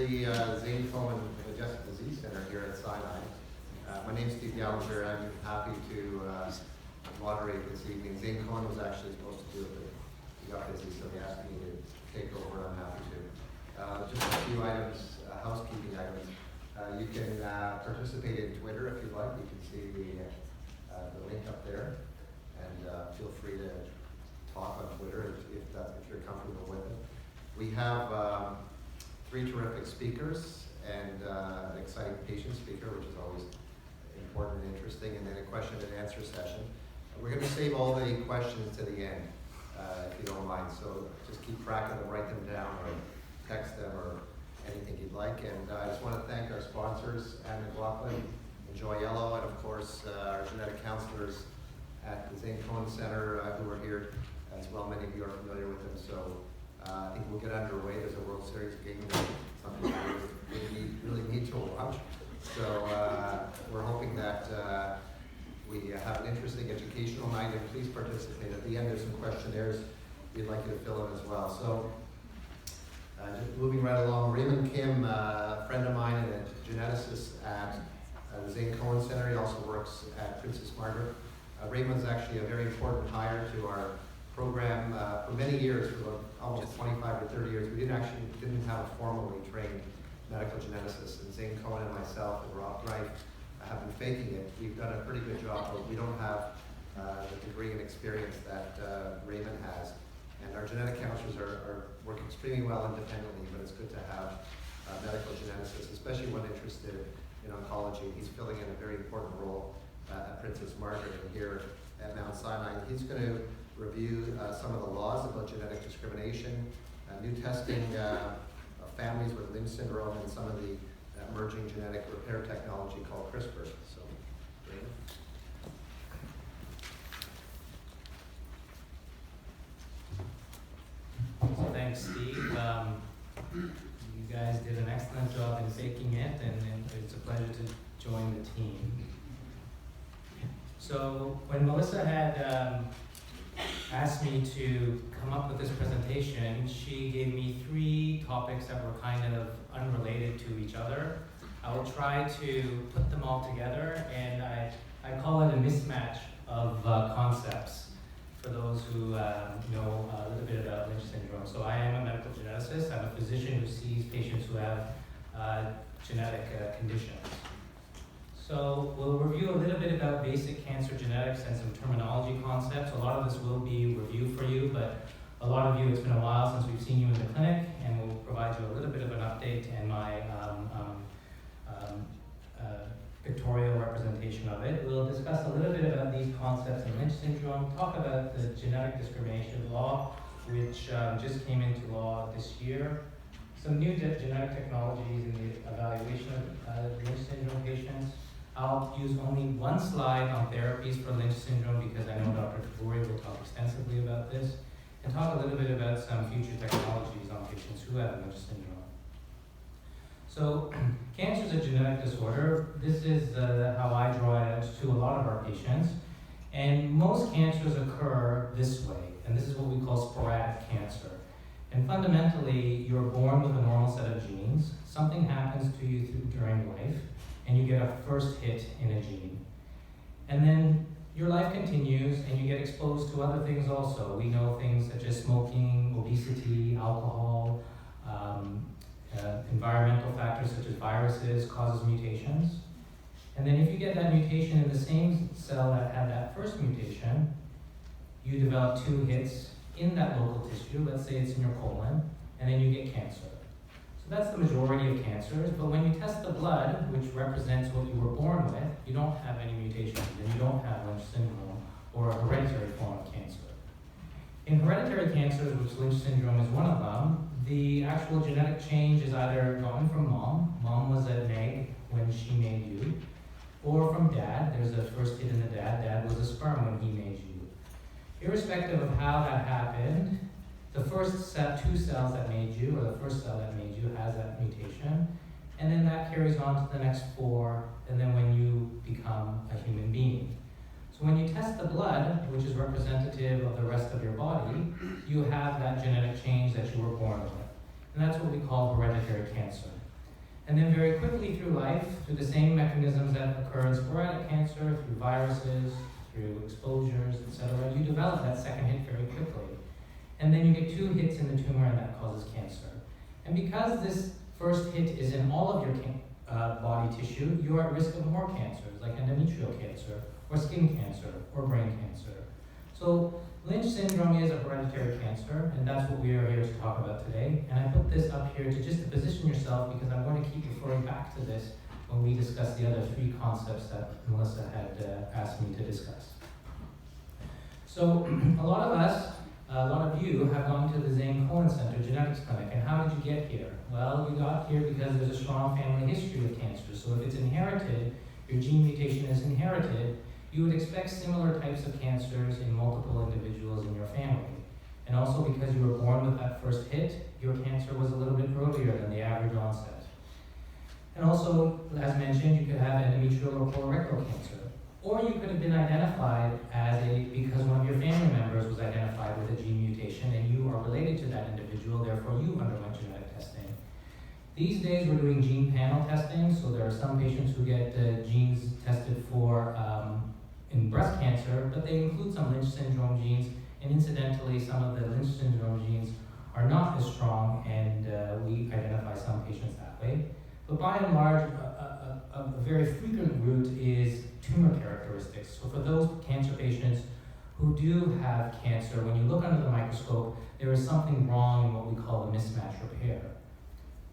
the Zainfo and Digestive Disease Center here at Sinai. My name is Steve Gallagher. I'm happy to moderate this evening. Zane Cohen was actually supposed to do it, but he got busy, so he asked me to take over, and I'm happy to. Just a few items, housekeeping items. You can participate in Twitter if you'd like. You can see the link up there, and feel free to talk on Twitter if you're comfortable with it. We have 3 terrific speakers and an exciting patient speaker, which is always important and interesting, and then a question and answer session. We're going to save all the questions to the end, if you don't mind. So just keep track of them, write them down, or text them, or anything you'd like. And I just want to thank our sponsors, Anne McLaughlin, Enjoy Yellow, and of course our genetic counselors at the Zane Cohen Center who are here as well. Many of you are familiar with them. So I think we'll get underway. There's a World Series game, something we really need to watch. So we're hoping that we have an interesting educational night, and please participate. At the end, there's some questionnaires we'd like you to fill in as well. So just moving right along, Raymond Kim, a friend of mine and a geneticist at the Zane Cohen Center. He also works at Princess Margaret. Raymond's actually a very important hire to our program. For many years, for almost 25 or 30 years, we didn't have a formally trained medical geneticist. And Zane Cohen and myself and Rob Wright have been faking it. We've done a pretty good job, but we don't have the degree and experience that Raymond has. And our genetic counselors are working extremely well independently, but it's good to have medical geneticists, especially one interested in oncology. He's filling in a very important role at Princess Margaret and here at Mount Sinai. He's going to review some of the laws about genetic discrimination, new testing of families with Lynch syndrome, and some of the emerging genetic repair technology called CRISPR. So, Raymond. So thanks, Steve. You guys did an excellent job in faking it, and it's a pleasure to join the team. So when Melissa had asked me to come up with this presentation, she gave me 3 topics that were kind of unrelated to each other. I will try to put them all together, and I call it a mismatch of concepts for those who know a little bit about Lynch syndrome. So I am a medical geneticist. I'm a physician who sees patients who have genetic conditions. So we'll review a little bit about basic cancer genetics and some terminology concepts. A lot of this will be review for you, but a lot of you, it's been a while since we've seen you in the clinic, and we'll provide you a little bit of an update and my pictorial representation of it. We'll discuss a little bit about these concepts in Lynch syndrome, talk about the genetic discrimination law, which just came into law this year, some new genetic technologies in the evaluation of Lynch syndrome patients. I'll use only one slide on therapies for Lynch syndrome because I know Dr. Tabori will talk extensively about this, and talk a little bit about some future technologies on patients who have Lynch syndrome. So, cancer is a genetic disorder. This is how I draw it out to a lot of our patients. And most cancers occur this way, and this is what we call sporadic cancer. And fundamentally, you're born with a normal set of genes. Something happens to you during life, and you get a first hit in a gene. And then your life continues, and you get exposed to other things also. We know things such as smoking, obesity, alcohol, environmental factors such as viruses causes mutations. And then if you get that mutation in the same cell that had that first mutation, you develop 2 hits in that local tissue. Let's say it's in your colon, and then you get cancer. So that's the majority of cancers, but when you test the blood, which represents what you were born with, you don't have any mutations, and you don't have Lynch syndrome or a hereditary form of cancer. In hereditary cancers, which Lynch syndrome is one of them, the actual genetic change is either gotten from mom was an egg when she made you, or from dad, there's a first hit in the dad was a sperm when he made you. Irrespective of how that happened, the first 2 cells that made you, or the first cell that made you, has that mutation, and then that carries on to the next 4, and then when you become a human being. So when you test the blood, which is representative of the rest of your body, you have that genetic change that you were born with. And that's what we call hereditary cancer. And then very quickly through life, through the same mechanisms that occur in sporadic cancer, through viruses, through exposures, etc., you develop that second hit very quickly. And then you get 2 hits in the tumor and that causes cancer. And because this first hit is in all of your body tissue, you're at risk of more cancers, like endometrial cancer, or skin cancer, or brain cancer. So Lynch syndrome is a hereditary cancer, and that's what we are here to talk about today. And I put this up here to just to position yourself, because I'm going to keep referring back to this when we discuss the other 3 concepts that Melissa had asked me to discuss. So a lot of us, a lot of you have gone to the Zane Cohen Center Genetics Clinic, and how did you get here? Well, you got here because there's a strong family history of cancer. So if it's inherited, your gene mutation is inherited, you would expect similar types of cancers in multiple individuals in your family. And also because you were born with that first hit, your cancer was a little bit earlier than the average onset. And also, as mentioned, you could have endometrial or colorectal cancer. Or you could have been identified because one of your family members was identified with a gene mutation and you are related to that individual, therefore you underwent genetic testing. These days we're doing gene panel testing, so there are some patients who get genes tested for in breast cancer, but they include some Lynch syndrome genes, and incidentally some of the Lynch syndrome genes are not as strong, and we identify some patients that way. But by and large, a very frequent route is tumor characteristics. So for those cancer patients who do have cancer, when you look under the microscope, there is something wrong in what we call the mismatch repair.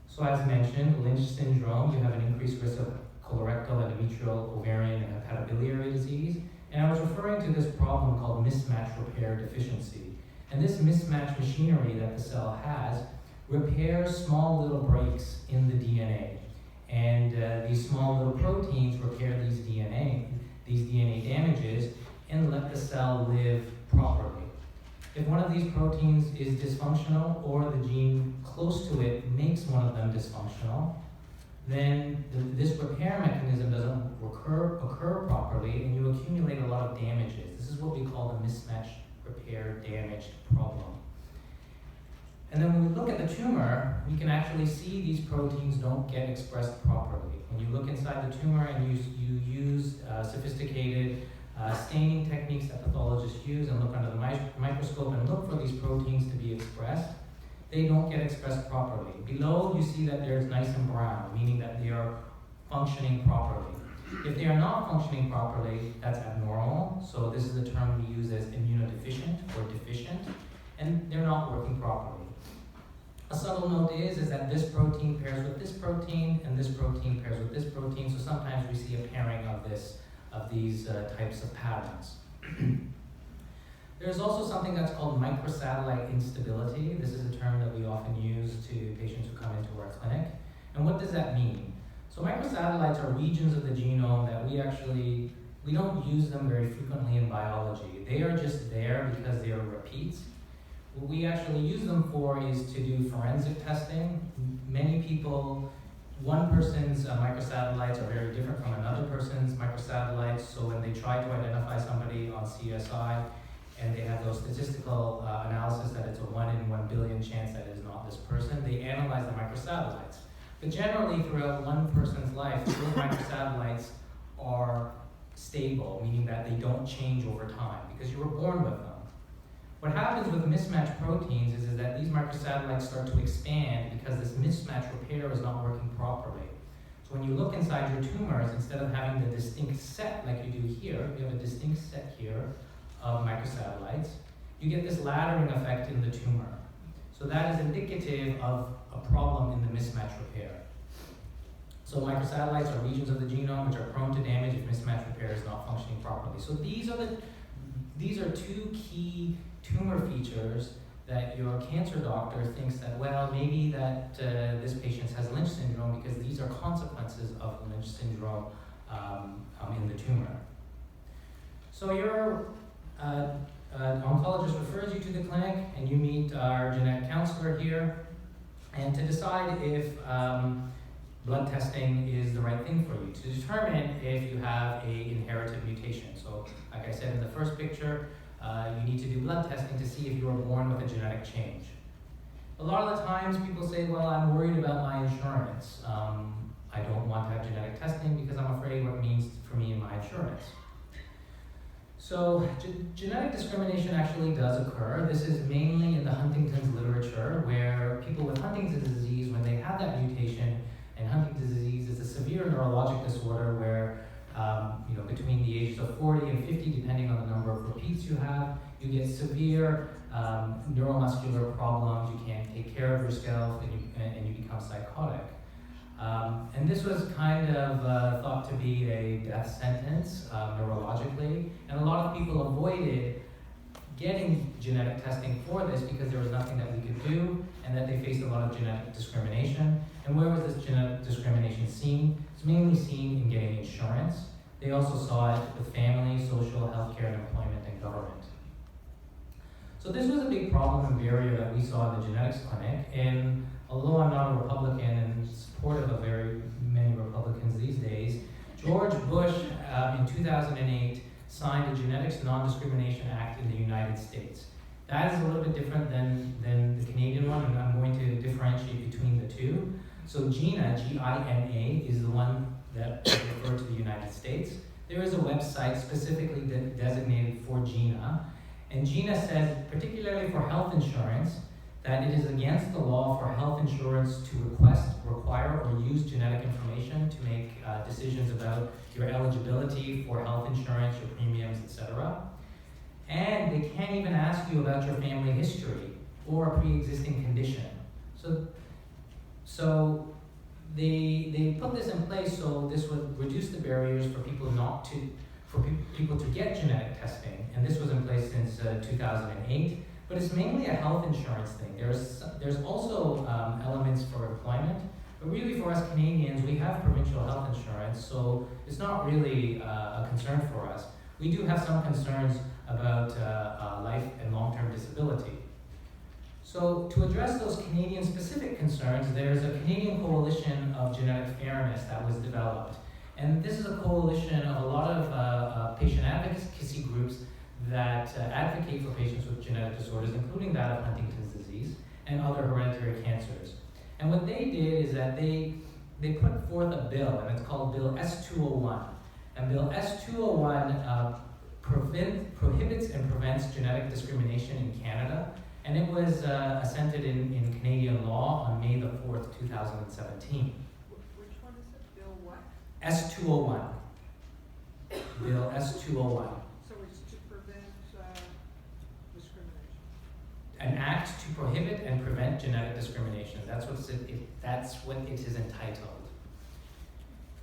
So as mentioned, Lynch syndrome, you have an increased risk of colorectal, endometrial, ovarian, and hepatobiliary disease. And I was referring to this problem called mismatch repair deficiency. And this mismatch machinery that the cell has repairs small little breaks in the DNA. And these small little proteins repair these DNA damages, and let the cell live properly. If one of these proteins is dysfunctional, or the gene close to it makes one of them dysfunctional, then this repair mechanism doesn't occur properly, and you accumulate a lot of damages. This is what we call the mismatch repair damaged problem. And then when we look at the tumor, we can actually see these proteins don't get expressed properly. When you look inside the tumor and you use sophisticated staining techniques that pathologists use and look under the microscope and look for these proteins to be expressed, they don't get expressed properly. Below, you see that they're nice and brown, meaning that they are functioning properly. If they are not functioning properly, that's abnormal. So this is the term we use as immunodeficient or deficient, and they're not working properly. A subtle note is that this protein pairs with this protein, and this protein pairs with this protein, so sometimes we see a pairing of these types of patterns. There's also something that's called microsatellite instability. This is a term that we often use to patients who come into our clinic. And what does that mean? So microsatellites are regions of the genome that we don't use them very frequently in biology. They are just there because they are repeats. What we actually use them for is to do forensic testing. Many people, one person's microsatellites are very different from another person's microsatellites, so when they try to identify somebody on CSI, and they have those statistical analysis that it's a 1 in 1 billion chance that it is not this person, they analyze the microsatellites. But generally, throughout one person's life, those microsatellites are stable, meaning that they don't change over time, because you were born with them. What happens with mismatched proteins is that these microsatellites start to expand because this mismatch repair is not working properly. So when you look inside your tumors, instead of having the distinct set like you do here, you have a distinct set here of microsatellites, you get this laddering effect in the tumor. So that is indicative of a problem in the mismatch repair. So microsatellites are regions of the genome which are prone to damage if mismatch repair is not functioning properly. So these are 2 key tumor features that your cancer doctor thinks that, well, maybe that this patient has Lynch syndrome, because these are consequences of Lynch syndrome in the tumor. So your oncologist refers you to the clinic, and you meet our genetic counselor here, and to decide if blood testing is the right thing for you, to determine if you have an inherited mutation. So, like I said in the first picture, you need to do blood testing to see if you were born with a genetic change. A lot of the times people say, well, I'm worried about my insurance. I don't want to have genetic testing because I'm afraid what it means for me and my insurance. So genetic discrimination actually does occur. This is mainly in the Huntington's literature, where people with Huntington's disease, when they have that mutation, and Huntington's disease is a severe neurologic disorder where between the ages of 40 and 50, depending on the number of repeats you have, you get severe neuromuscular problems. You can't take care of yourself, and you become psychotic. And this was kind of thought to be a death sentence neurologically, and a lot of people avoided getting genetic testing for this because there was nothing that we could do, and that they faced a lot of genetic discrimination. And where was this genetic discrimination seen? It's mainly seen in getting insurance. They also saw it with family, social, healthcare, and employment, and government. So this was a big problem and barrier that we saw in the genetics clinic. And although I'm not a Republican and supportive of very many Republicans these days, George Bush in 2008 signed a Genetics Non-Discrimination Act in the United States. That is a little bit different than the Canadian one, and I'm going to differentiate between the two. So GINA, G-I-N-A, is the one that referred to the United States. There is a website specifically designated for GINA, and GINA says, particularly for health insurance, that it is against the law for health insurance to request, require, or use genetic information to make decisions about your eligibility for health insurance, your premiums, etc. And they can't even ask you about your family history or a pre-existing condition. So they put this in place so this would reduce the barriers for people people to get genetic testing, and this was in place since 2008. But it's mainly a health insurance thing. There's also elements for employment, but really for us Canadians, we have provincial health insurance, so it's not really a concern for us. We do have some concerns about life and long-term disability. So to address those Canadian-specific concerns, there's a Canadian Coalition of Genetic Fairness that was developed. And this is a coalition of a lot of patient advocacy groups that advocate for patients with genetic disorders, including that of Huntington's disease and other hereditary cancers. And what they did is that they put forth a bill, and it's called Bill S-201. And Bill S-201 prohibits and prevents genetic discrimination in Canada, and it was assented in Canadian law on May the 4th, 2017. Which one is it? Bill what? S-201. Bill S-201. So it's to prevent discrimination. An act to prohibit and prevent genetic discrimination. That's what it is entitled.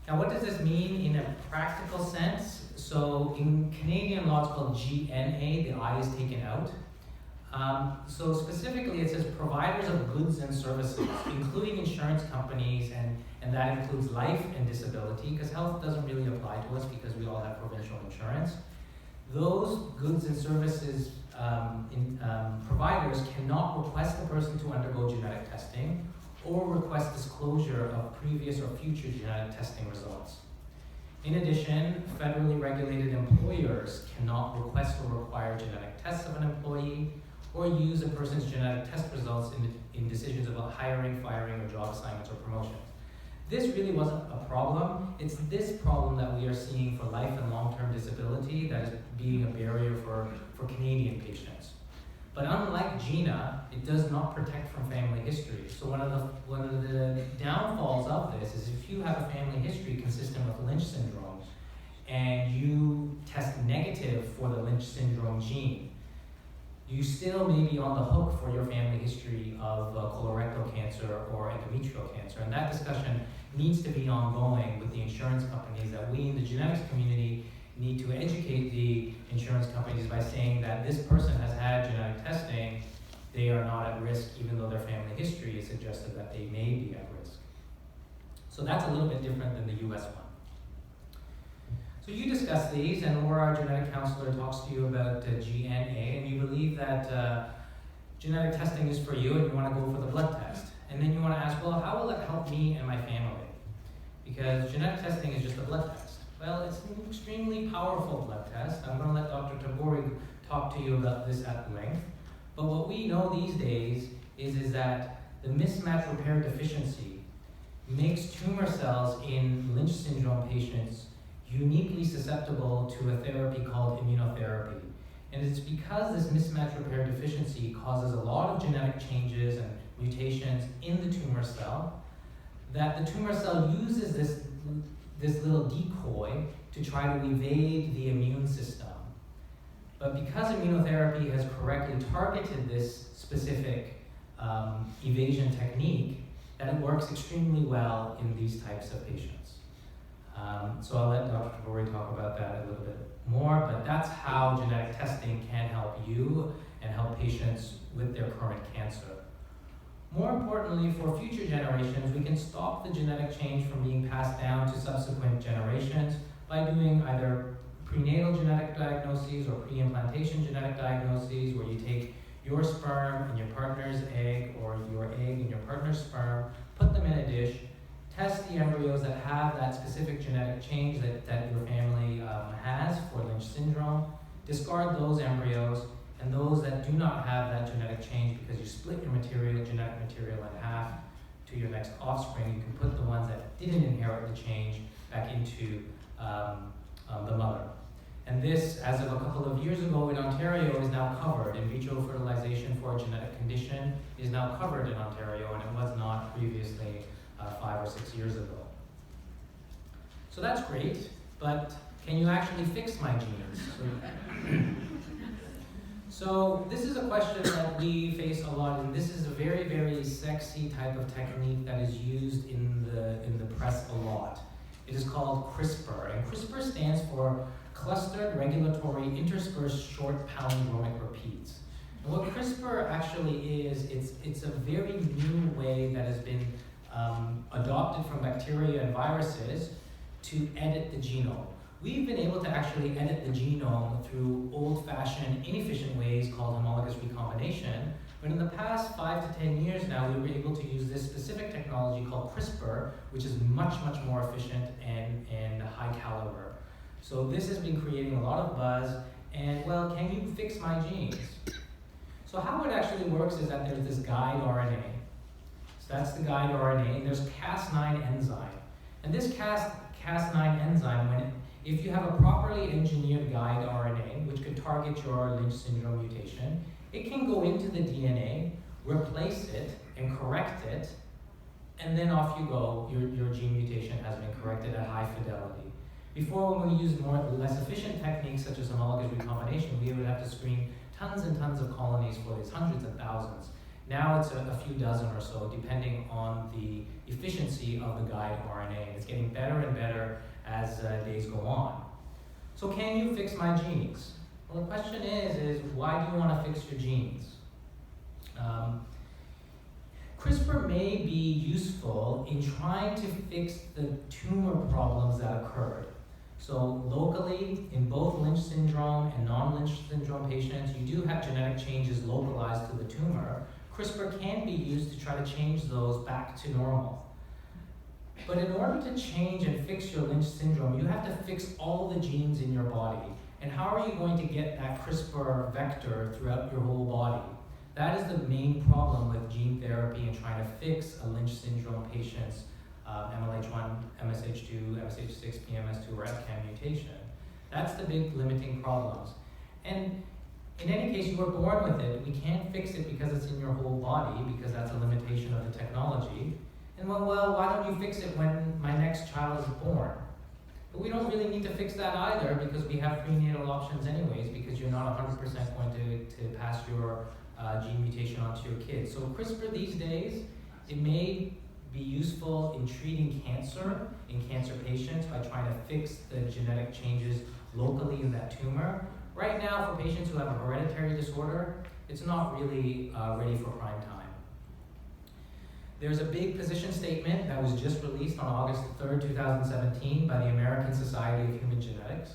Now, what does this mean in a practical sense? So in Canadian law, it's called GNA, the I is taken out. So specifically, it says providers of goods and services, including insurance companies, and that includes life and disability, because health doesn't really apply to us because we all have provincial insurance. Those goods and services providers cannot request a person to undergo genetic testing or request disclosure of previous or future genetic testing results. In addition, federally regulated employers cannot request or require genetic tests of an employee or use a person's genetic test results in decisions about hiring, firing, or job assignments or promotions. This really wasn't a problem. It's this problem that we are seeing for life and long-term disability that is being a barrier for Canadian patients. But unlike GINA, it does not protect from family history. So one of the downfalls of this is if you have a family history consistent with Lynch syndrome and you test negative for the Lynch syndrome gene, you still may be on the hook for your family history of colorectal cancer or endometrial cancer. And that discussion needs to be ongoing with the insurance companies, that we in the genetics community need to educate the insurance companies by saying that this person has had genetic testing, they are not at risk, even though their family history is suggested that they may be at risk. So that's a little bit different than the US one. So you discuss these, and or our genetic counselor talks to you about GNA, and you believe that genetic testing is for you, and you want to go for the blood test. And then you want to ask, well, how will it help me and my family? Because genetic testing is just a blood test. Well, it's an extremely powerful blood test. I'm going to let Dr. Tabori talk to you about this at length. But what we know these days is that the mismatch repair deficiency makes tumor cells in Lynch syndrome patients uniquely susceptible to a therapy called immunotherapy. And it's because this mismatch repair deficiency causes a lot of genetic changes and mutations in the tumor cell, that the tumor cell uses this little decoy to try to evade the immune system. But because immunotherapy has correctly targeted this specific evasion technique, that it works extremely well in these types of patients. So I'll let Dr. Tabori talk about that a little bit more, but that's how genetic testing can help you and help patients with their current cancer. More importantly, for future generations, we can stop the genetic change from being passed down to subsequent generations by doing either prenatal genetic diagnoses or pre-implantation genetic diagnoses, where you take your sperm and your partner's egg, or your egg and your partner's sperm, put them in a dish, test the embryos that have that specific genetic change that your family has for Lynch syndrome, discard those embryos, and those that do not have that genetic change, because you split your genetic material in half to your next offspring, you can put the ones that didn't inherit the change back into the mother. And this, as of a couple of years ago in Ontario, is now covered. In vitro fertilization for a genetic condition is now covered in Ontario, and it was not previously 5 or 6 years ago. So that's great, but can you actually fix my genes? So this is a question that we face a lot, and this is a very, very sexy type of technique that is used in the press a lot. It is called CRISPR, and CRISPR stands for Clustered Regulatory Interspersed Short Palindromic Repeats. And what CRISPR actually is, it's a very new way that has been adopted from bacteria and viruses to edit the genome. We've been able to actually edit the genome through old-fashioned, inefficient ways called homologous recombination, but in the past 5 to 10 years now, we were able to use this specific technology called CRISPR, which is much, much more efficient and high caliber. So this has been creating a lot of buzz, and well, can you fix my genes? So how it actually works is that there's this guide RNA. So that's the guide RNA, and there's Cas9 enzyme. And this Cas9 enzyme, if you have a properly engineered guide RNA, which could target your Lynch syndrome mutation, it can go into the DNA, replace it, and correct it, and then off you go. Your gene mutation has been corrected at high fidelity. Before, when we used less efficient techniques such as homologous recombination, we would have to screen tons and tons of colonies for these, hundreds of thousands. Now it's a few dozen or so, depending on the efficiency of the guide RNA. It's getting better and better as days go on. So can you fix my genes? Well, the question is why do you want to fix your genes? CRISPR may be useful in trying to fix the tumor problems that occurred. So locally, in both Lynch syndrome and non-Lynch syndrome patients, you do have genetic changes localized to the tumor. CRISPR can be used to try to change those back to normal. But in order to change and fix your Lynch syndrome, you have to fix all the genes in your body. And how are you going to get that CRISPR vector throughout your whole body? That is the main problem with gene therapy and trying to fix a Lynch syndrome patient's MLH1, MSH2, MSH6, PMS2, or FCAM mutation. That's the big limiting problems. And in any case, you were born with it. We can't fix it because it's in your whole body, because that's a limitation of the technology. And well, why don't you fix it when my next child is born? But we don't really need to fix that either, because we have prenatal options anyways, because you're not 100% going to pass your gene mutation onto your kids. So CRISPR these days, it may be useful in treating cancer in cancer patients by trying to fix the genetic changes locally in that tumor. Right now, for patients who have a hereditary disorder, it's not really ready for prime time. There's a big position statement that was just released on August 3rd, 2017 by the American Society of Human Genetics.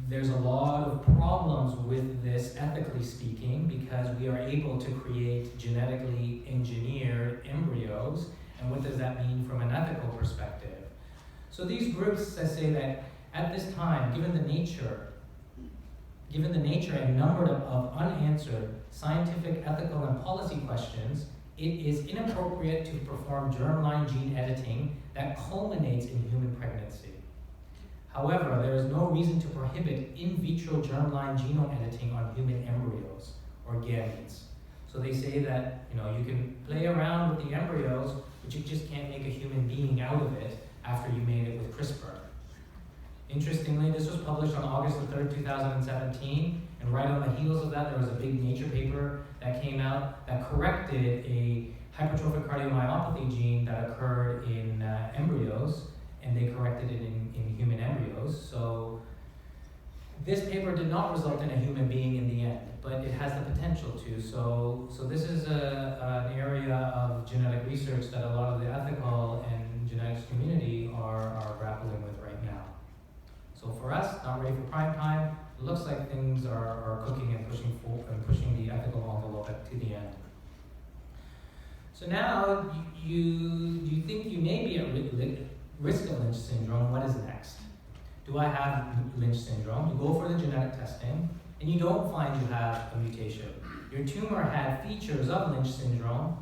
There's a lot of problems with this, ethically speaking, because we are able to create genetically engineered embryos, and what does that mean from an ethical perspective? So these groups say that at this time, given the nature and number of unanswered scientific, ethical, and policy questions, it is inappropriate to perform germline gene editing that culminates in human pregnancy. However, there is no reason to prohibit in vitro germline genome editing on human embryos or gametes. So they say that you can play around with the embryos, but you just can't make a human being out of it after you made it with CRISPR. Interestingly, this was published on August the 3rd, 2017, and right on the heels of that, there was a big Nature paper that came out that corrected a hypertrophic cardiomyopathy gene that occurred in embryos, and they corrected it in human embryos. So this paper did not result in a human being in the end, but it has the potential to. So this is an area of genetic research that a lot of the ethical and genetics community are grappling with right now. So for us, not ready for prime time, it looks like things are cooking and pushing the ethical envelope to the end. So now you think you may be at risk of Lynch syndrome. What is next? Do I have Lynch syndrome? You go for the genetic testing, and you don't find you have a mutation. Your tumor had features of Lynch syndrome,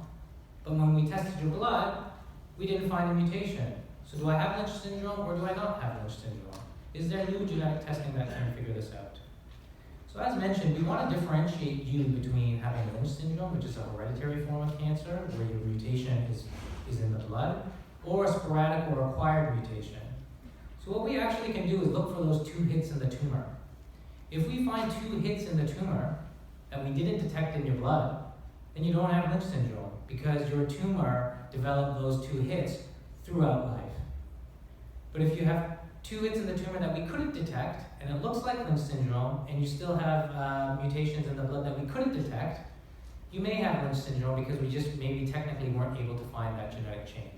but when we tested your blood, we didn't find a mutation. So do I have Lynch syndrome, or do I not have Lynch syndrome? Is there new genetic testing that can figure this out? So as mentioned, we want to differentiate you between having Lynch syndrome, which is a hereditary form of cancer, where your mutation is in the blood, or a sporadic or acquired mutation. So what we actually can do is look for those 2 hits in the tumor. If we find 2 hits in the tumor that we didn't detect in your blood, then you don't have Lynch syndrome, because your tumor developed those 2 hits throughout life. But if you have 2 hits in the tumor that we couldn't detect, and it looks like Lynch syndrome, and you still have mutations in the blood that we couldn't detect, you may have Lynch syndrome because we just maybe technically weren't able to find that genetic change.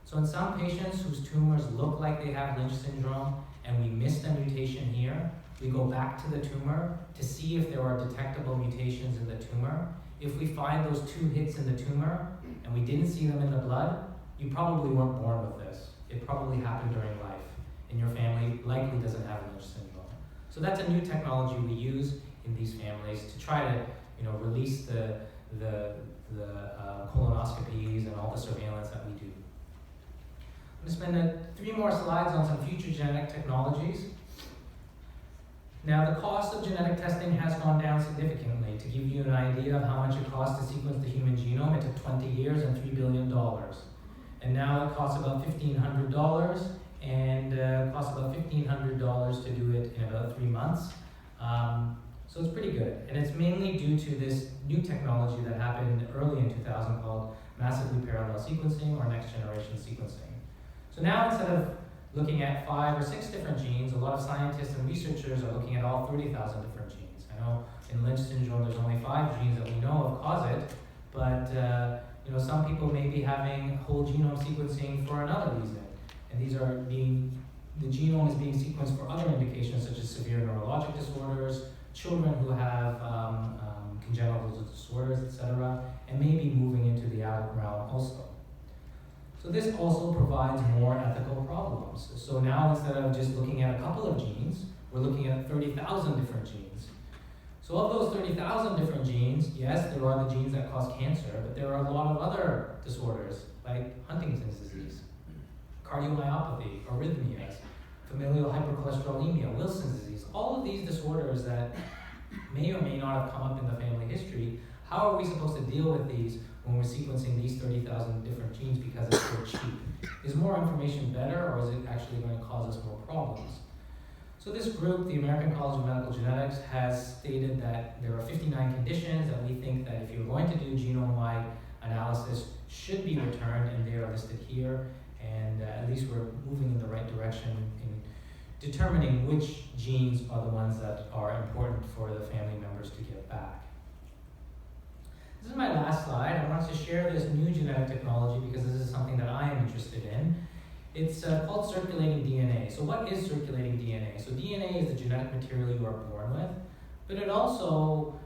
So in some patients whose tumors look like they have Lynch syndrome, and we missed a mutation here, we go back to the tumor to see if there are detectable mutations in the tumor. If we find those 2 hits in the tumor, and we didn't see them in the blood, you probably weren't born with this. It probably happened during life, and your family likely doesn't have Lynch syndrome. So that's a new technology we use in these families to try to, release the colonoscopies and all the surveillance that we do. I'm going to spend 3 more slides on some future genetic technologies. Now, the cost of genetic testing has gone down significantly. To give you an idea of how much it costs to sequence the human genome, it took 20 years and $3 billion. And now it costs about $1,500, and costs about $1,500 to do it in about 3 months. So it's pretty good. And it's mainly due to this new technology that happened early in 2000 called massively parallel sequencing or next generation sequencing. So now instead of looking at 5 or 6 different genes, a lot of scientists and researchers are looking at all 30,000 different genes. I know in Lynch syndrome there's only 5 genes that we know of cause it, but some people may be having whole genome sequencing for another reason. And the genome is being sequenced for other indications such as severe neurologic disorders, children who have congenital disorders, etc., and maybe moving into the adult realm also. So this also provides more ethical problems. So now instead of just looking at a couple of genes, we're looking at 30,000 different genes. So of those 30,000 different genes, yes, there are the genes that cause cancer, but there are a lot of other disorders like Huntington's disease, cardiomyopathy, arrhythmias, familial hypercholesterolemia, Wilson's disease, all of these disorders that may or may not have come up in the family history. How are we supposed to deal with these when we're sequencing these 30,000 different genes because it's so cheap? Is more information better, or is it actually going to cause us more problems? So this group, the American College of Medical Genetics, has stated that there are 59 conditions that we think that if you're going to do genome-wide analysis should be returned, and they are listed here. And at least we're moving in the right direction in determining which genes are the ones that are important for the family members to get back. This is my last slide. I wanted to share this new genetic technology because this is something that I am interested in. It's called circulating DNA. So what is circulating DNA? So DNA is the genetic material you are born with, but it also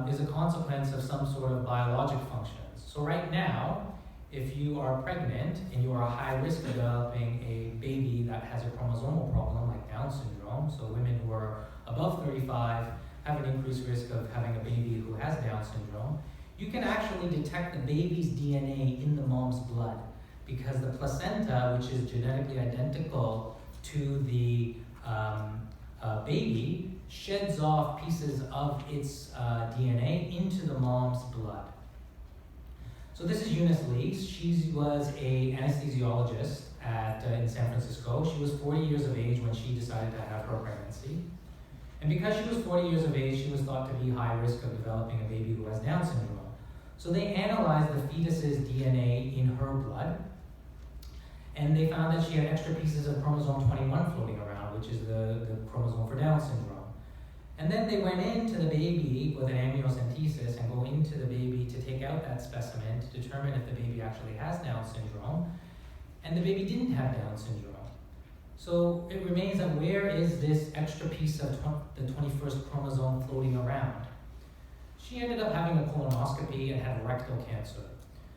is a consequence of some sort of biologic functions. So right now, if you are pregnant and you are a high risk of developing a baby that has a chromosomal problem like Down syndrome, so women who are above 35 have an increased risk of having a baby who has Down syndrome, you can actually detect the baby's DNA in the mom's blood because the placenta, which is genetically identical to the baby, sheds off pieces of its DNA into the mom's blood. So this is Eunice Lee. She was an anesthesiologist in San Francisco. She was 40 years of age when she decided to have her pregnancy. And because she was 40 years of age, she was thought to be high risk of developing a baby who has Down syndrome. So they analyzed the fetus's DNA in her blood, and they found that she had extra pieces of chromosome 21 floating around, which is the chromosome for Down syndrome. And then they went into the baby with an amniocentesis and go into the baby to take out that specimen to determine if the baby actually has Down syndrome. And the baby didn't have Down syndrome. So it remains that where is this extra piece of the 21st chromosome floating around? She ended up having a colonoscopy and had rectal cancer.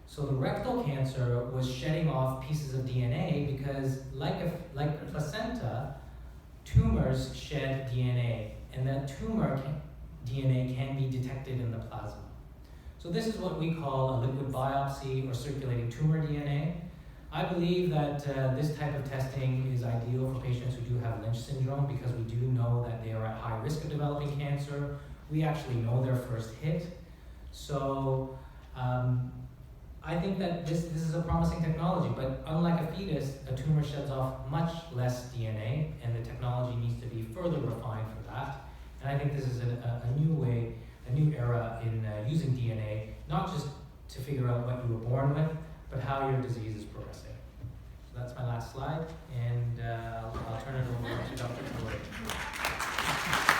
So the rectal cancer was shedding off pieces of DNA because, like placenta, tumors shed DNA, and that tumor DNA can be detected in the plasma. So this is what we call a liquid biopsy or circulating tumor DNA. I believe that this type of testing is ideal for patients who do have Lynch syndrome because we do know that they are at high risk of developing cancer. We actually know their first hit. So I think that this is a promising technology, but unlike a fetus, a tumor sheds off much less DNA, and the technology needs to be further refined for that. And I think this is a new way, a new era in using DNA, not just to figure out what you were born with, but how your disease is progressing. So that's my last slide, and I'll turn it over to Dr. Troy.